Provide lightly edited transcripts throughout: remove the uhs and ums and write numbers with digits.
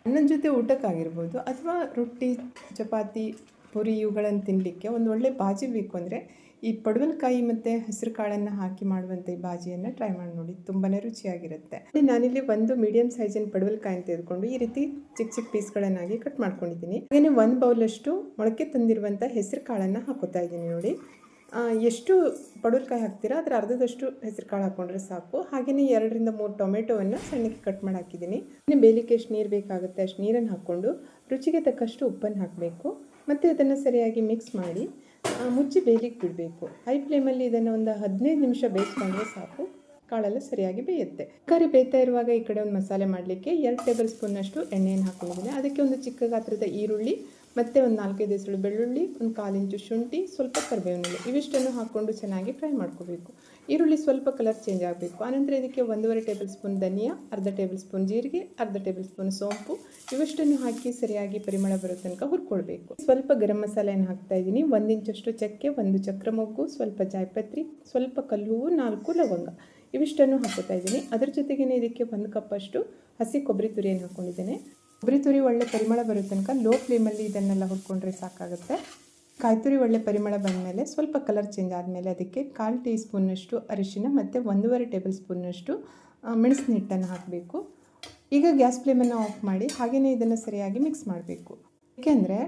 ಅನ್ನದ ಜೊತೆ ಊಟಕ್ಕಾಗಿರ್ಬೋದು ಅಥವಾ ರೊಟ್ಟಿ, ಚಪಾತಿ, ಪೂರಿ ಇವುಗಳನ್ನು ತಿನ್ನಲಿಕ್ಕೆ ಒಂದು ಒಳ್ಳೆ ಬಾಜಿ ಬೇಕು ಅಂದರೆ ಈ ಪಡವಲಕಾಯಿ ಮತ್ತು ಹೆಸರು ಕಾಳನ್ನು ಹಾಕಿ ಮಾಡುವಂಥ ಈ ಬಾಜಿಯನ್ನು ಟ್ರೈ ಮಾಡಿ ನೋಡಿ, ತುಂಬಾ ರುಚಿಯಾಗಿರುತ್ತೆ. ನಾನಿಲ್ಲಿ ಒಂದು ಮೀಡಿಯಮ್ ಸೈಜಿನ ಪಡವಲಕಾಯಿನ ತೆಗೆದುಕೊಂಡು ಈ ರೀತಿ ಚಿಕ್ಕ ಚಿಕ್ಕ ಪೀಸ್ಗಳನ್ನಾಗಿ ಕಟ್ ಮಾಡ್ಕೊಂಡಿದ್ದೀನಿ. ಹಾಗೆಯೇ 1 ಬೌಲಷ್ಟು ಮೊಳಕೆ ತಂದಿರುವಂಥ ಹೆಸರು ಕಾಳನ್ನು ಹಾಕೋತಾ ಇದ್ದೀನಿ ನೋಡಿ. ಎಷ್ಟು ಪಡವಲಕಾಯಿ ಹಾಕ್ತೀರಾ ಅದರ ಅರ್ಧದಷ್ಟು ಹೆಸರು ಕಾಳು ಹಾಕ್ಕೊಂಡ್ರೆ ಸಾಕು. ಹಾಗೆಯೇ 2 ರಿಂದ 3 ಟೊಮೆಟೊವನ್ನು ಸಣ್ಣಕ್ಕೆ ಕಟ್ ಮಾಡಿ ಹಾಕಿದ್ದೀನಿ. ಇನ್ನು ಬೇಯಲಿಕ್ಕೆ ಎಷ್ಟು ನೀರು ಬೇಕಾಗುತ್ತೆ ಅಷ್ಟು ನೀರನ್ನು ಹಾಕ್ಕೊಂಡು ರುಚಿಗೆ ತಕ್ಕಷ್ಟು ಉಪ್ಪನ್ನು ಹಾಕಬೇಕು ಮತ್ತು ಅದನ್ನು ಸರಿಯಾಗಿ ಮಿಕ್ಸ್ ಮಾಡಿ ಮುಚ್ಚಿ ಬೇಯಲಿಕ್ಕೆ ಬಿಡಬೇಕು. ಹೈ ಫ್ಲೇಮಲ್ಲಿ ಇದನ್ನು ಒಂದು 15 ನಿಮಿಷ ಬೇಯಿಸ್ಕೊಂಡ್ರೆ ಸಾಕು, ಕಾಳೆಲ್ಲ ಸರಿಯಾಗಿ ಬೇಯುತ್ತೆ. ತರಕಾರಿ ಬೇಯ್ತಾ ಇರುವಾಗ ಈ ಕಡೆ ಒಂದು ಮಸಾಲೆ ಮಾಡಲಿಕ್ಕೆ 2 ಟೇಬಲ್ ಸ್ಪೂನ್ನಷ್ಟು ಎಣ್ಣೆಯನ್ನು ಹಾಕ್ಕೊಂಡಿದ್ದೀನಿ. ಅದಕ್ಕೆ ಒಂದು ಚಿಕ್ಕ ಗಾತ್ರದ ಈರುಳ್ಳಿ ಮತ್ತು ಒಂದು 4-5 ಎಸಳು ಬೆಳ್ಳುಳ್ಳಿ, ಒಂದು 1/4 ಇಂಚು ಶುಂಠಿ, ಸ್ವಲ್ಪ ಕರಿಬೇವಿನ ಇವಿಷ್ಟನ್ನು ಹಾಕ್ಕೊಂಡು ಚೆನ್ನಾಗಿ ಫ್ರೈ ಮಾಡ್ಕೋಬೇಕು. ಈರುಳ್ಳಿ ಸ್ವಲ್ಪ ಕಲರ್ ಚೇಂಜ್ ಆಗಬೇಕು. ಆನಂತರ ಇದಕ್ಕೆ 1.5 ಟೇಬಲ್ ಸ್ಪೂನ್ ಧನಿಯಾ, ಅರ್ಧ ಟೇಬಲ್ ಸ್ಪೂನ್ ಜೀರಿಗೆ, ಅರ್ಧ ಟೇಬಲ್ ಸ್ಪೂನ್ ಸೋಂಪು ಇವಿಷ್ಟನ್ನು ಹಾಕಿ ಸರಿಯಾಗಿ ಪರಿಮಳ ಬರೋ ತನಕ ಹುರ್ಕೊಳ್ಬೇಕು. ಸ್ವಲ್ಪ ಗರಂ ಮಸಾಲೆಯನ್ನು ಹಾಕ್ತಾ ಇದ್ದೀನಿ. 1 ಇಂಚಷ್ಟು ಚಕ್ಕೆ, 1 ಚಕ್ರ ಮೊಗ್ಗು, ಸ್ವಲ್ಪ ಜಾಯಿಪತ್ರಿ, ಸ್ವಲ್ಪ ಕಲ್ಲು ಹೂವು, 4 ಲವಂಗ ಇವಿಷ್ಟನ್ನು ಹಾಕೋತಾ ಇದ್ದೀನಿ. ಅದರ ಜೊತೆಗೇ ಇದಕ್ಕೆ 1 ಕಪ್ಪಷ್ಟು ಹಸಿ ಕೊಬ್ಬರಿ ತುರಿಯನ್ನು ಹಾಕ್ಕೊಂಡಿದ್ದೇನೆ. ಕೊಬ್ಬರಿ ತುರಿ ಒಳ್ಳೆ ಪರಿಮಳ ಬರೋ ತನಕ ಲೋ ಫ್ಲೇಮಲ್ಲಿ ಇದನ್ನೆಲ್ಲ ಹುರ್ಕೊಂಡ್ರೆ ಸಾಕಾಗುತ್ತೆ. ಕಾಯಿ ತುರಿ ಒಳ್ಳೆ ಪರಿಮಳ ಬಂದಮೇಲೆ ಸ್ವಲ್ಪ ಕಲರ್ ಚೇಂಜ್ ಆದಮೇಲೆ ಅದಕ್ಕೆ 1/4 ಟೀ ಸ್ಪೂನ್ನಷ್ಟು ಅರಿಶಿನ ಮತ್ತು 1.5 ಟೇಬಲ್ ಸ್ಪೂನ್ನಷ್ಟು ಮೆಣಸಿನ ಹಿಟ್ಟನ್ನು ಹಾಕಬೇಕು. ಈಗ ಗ್ಯಾಸ್ ಫ್ಲೇಮನ್ನು ಆಫ್ ಮಾಡಿ ಹಾಗೆಯೇ ಇದನ್ನು ಸರಿಯಾಗಿ ಮಿಕ್ಸ್ ಮಾಡಬೇಕು. ಏಕೆಂದರೆ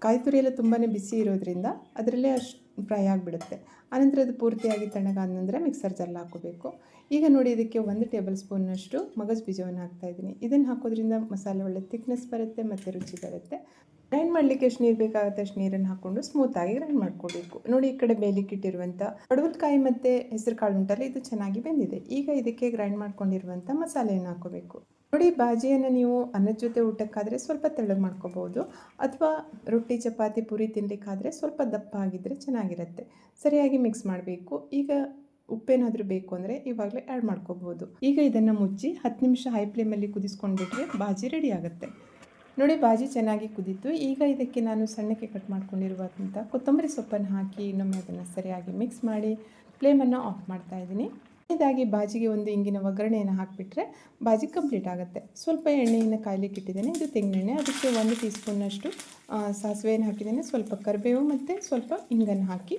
ಕಾಯಿ ತುರಿ ಎಲ್ಲ ತುಂಬಾ ಬಿಸಿ ಇರೋದ್ರಿಂದ ಅದರಲ್ಲೇ ಅಷ್ಟು ಫ್ರೈ ಆಗಿಬಿಡುತ್ತೆ. ಆನಂತರ ಅದು ಪೂರ್ತಿಯಾಗಿ ತಣ್ಣಗಾದ ನಂತರ ಮಿಕ್ಸರ್ ಜಾರ್ಲಿ ಹಾಕೋಬೇಕು. ಈಗ ನೋಡಿ ಇದಕ್ಕೆ 1 ಟೇಬಲ್ ಸ್ಪೂನ್ನಷ್ಟು ಮಗಜ ಬೀಜವನ್ನು ಹಾಕ್ತಾಯಿದ್ದೀನಿ. ಇದನ್ನು ಹಾಕೋದ್ರಿಂದ ಮಸಾಲೆ ಒಳ್ಳೆ ಥಿಕ್ನೆಸ್ ಬರುತ್ತೆ ಮತ್ತು ರುಚಿ ಬರುತ್ತೆ. ಗ್ರೈಂಡ್ ಮಾಡಲಿಕ್ಕೆ ಎಷ್ಟು ನೀರು ಬೇಕಾಗುತ್ತೆ ಅಷ್ಟು ನೀರನ್ನು ಹಾಕ್ಕೊಂಡು ಸ್ಮೂತಾಗಿ ಗ್ರೈಂಡ್ ಮಾಡ್ಕೋಬೇಕು. ನೋಡಿ ಈ ಕಡೆ ಬೇಯಲಿಕ್ಕೆ ಇಟ್ಟಿರುವಂಥ ಪಡವಲಕಾಯಿ ಮತ್ತು ಹೆಸರು ಕಾಳು ಉಂಟಲ್ಲ, ಇದು ಚೆನ್ನಾಗಿ ಬೆಂದಿದೆ. ಈಗ ಇದಕ್ಕೆ ಗ್ರೈಂಡ್ ಮಾಡ್ಕೊಂಡಿರುವಂಥ ಮಸಾಲೆಯನ್ನು ಹಾಕೋಬೇಕು. ನೋಡಿ ಬಾಜಿಯನ್ನು ನೀವು ಅನ್ನದ ಜೊತೆ ಊಟಕ್ಕಾದರೆ ಸ್ವಲ್ಪ ತೆಳ್ಳಗೆ ಮಾಡ್ಕೋಬೋದು, ಅಥವಾ ರೊಟ್ಟಿ, ಚಪಾತಿ, ಪೂರಿ ತಿನ್ನಲಿಕ್ಕಾದರೆ ಸ್ವಲ್ಪ ದಪ್ಪ ಆಗಿದ್ದರೆ ಚೆನ್ನಾಗಿರುತ್ತೆ. ಸರಿಯಾಗಿ ಮಿಕ್ಸ್ ಮಾಡಬೇಕು. ಈಗ ಉಪ್ಪೇನಾದರೂ ಬೇಕು ಅಂದರೆ ಇವಾಗಲೇ ಆ್ಯಡ್ ಮಾಡ್ಕೋಬೋದು. ಈಗ ಇದನ್ನು ಮುಚ್ಚಿ 10 ನಿಮಿಷ ಹೈ ಫ್ಲೇಮಲ್ಲಿ ಕುದಿಸ್ಕೊಂಡ್ಬಿಟ್ರೆ ಬಾಜಿ ರೆಡಿ ಆಗುತ್ತೆ. ನೋಡಿ ಬಾಜಿ ಚೆನ್ನಾಗಿ ಕುದೀತು. ಈಗ ಇದಕ್ಕೆ ನಾನು ಸಣ್ಣಕ್ಕೆ ಕಟ್ ಮಾಡ್ಕೊಂಡಿರುವಂಥ ಕೊತ್ತಂಬರಿ ಸೊಪ್ಪನ್ನು ಹಾಕಿ ಇನ್ನೊಮ್ಮೆ ಅದನ್ನು ಸರಿಯಾಗಿ ಮಿಕ್ಸ್ ಮಾಡಿ ಫ್ಲೇಮನ್ನು ಆಫ್ ಮಾಡ್ತಾ ಇದ್ದೀನಿ. ಇದಾಗಿ ಬಾಜಿಗೆ ಒಂದು ಇಂಗಿನ ಒಗ್ಗರಣೆಯನ್ನು ಹಾಕಿಬಿಟ್ರೆ ಬಾಜಿ ಕಂಪ್ಲೀಟ್ ಆಗುತ್ತೆ. ಸ್ವಲ್ಪ ಎಣ್ಣೆಯನ್ನು ಕಾಯ್ಲಿಕ್ಕೆ ಇಟ್ಟಿದ್ದೇನೆ, ಇದು ತೆಂಗಿನೆಣ್ಣೆ. ಅದಕ್ಕೆ 1 ಟೀ ಸ್ಪೂನ್ನಷ್ಟು ಸಾಸಿವೆಯನ್ನು ಹಾಕಿದ್ದೇನೆ, ಸ್ವಲ್ಪ ಕರಿಬೇವು ಮತ್ತು ಸ್ವಲ್ಪ ಇಂಗನ್ನು ಹಾಕಿ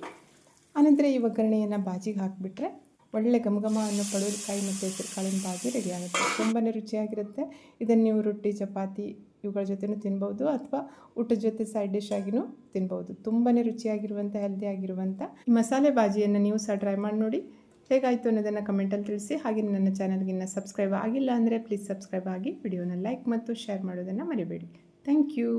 ಆನಂತರ ಈ ಒಗ್ಗರಣೆಯನ್ನು ಬಾಜಿಗೆ ಹಾಕಿಬಿಟ್ರೆ ಒಳ್ಳೆ ಘಮ ಅನ್ನೋ ಪಡವಲಕಾಯಿ ಮತ್ತು ಹೆಸರು ಕಾಳಿನ ಬಾಜಿ ರೆಡಿ ಆಗುತ್ತೆ. ತುಂಬಾ ರುಚಿಯಾಗಿರುತ್ತೆ. ಇದನ್ನು ನೀವು ರೊಟ್ಟಿ, ಚಪಾತಿ ಇವುಗಳ ಜೊತೆನೂ ತಿನ್ಬೋದು ಅಥವಾ ಊಟದ ಜೊತೆ ಸೈಡ್ ಡಿಶ್ ಆಗಿನೂ ತಿನ್ಬೋದು. ತುಂಬಾ ರುಚಿಯಾಗಿರುವಂಥ ಹೆಲ್ದಿ ಆಗಿರುವಂಥ ಈ ಮಸಾಲೆ ಬಾಜಿಯನ್ನು ನೀವು ಸಹ ಟ್ರೈ ಮಾಡಿ ನೋಡಿ. ಹೇಗಾಯಿತು ಅನ್ನೋದನ್ನು ಕಮೆಂಟಲ್ಲಿ ತಿಳಿಸಿ. ಹಾಗೆ ನನ್ನ ಚಾನಲ್ಗೆ ಇನ್ನೂ ಸಬ್ಸ್ಕ್ರೈಬ್ ಆಗಿಲ್ಲ ಅಂದರೆ ಪ್ಲೀಸ್ ಸಬ್ಸ್ಕ್ರೈಬ್ ಆಗಿ, ವಿಡಿಯೋನ ಲೈಕ್ ಮತ್ತು ಶೇರ್ ಮಾಡೋದನ್ನು ಮರಿಬೇಡಿ. Thank you.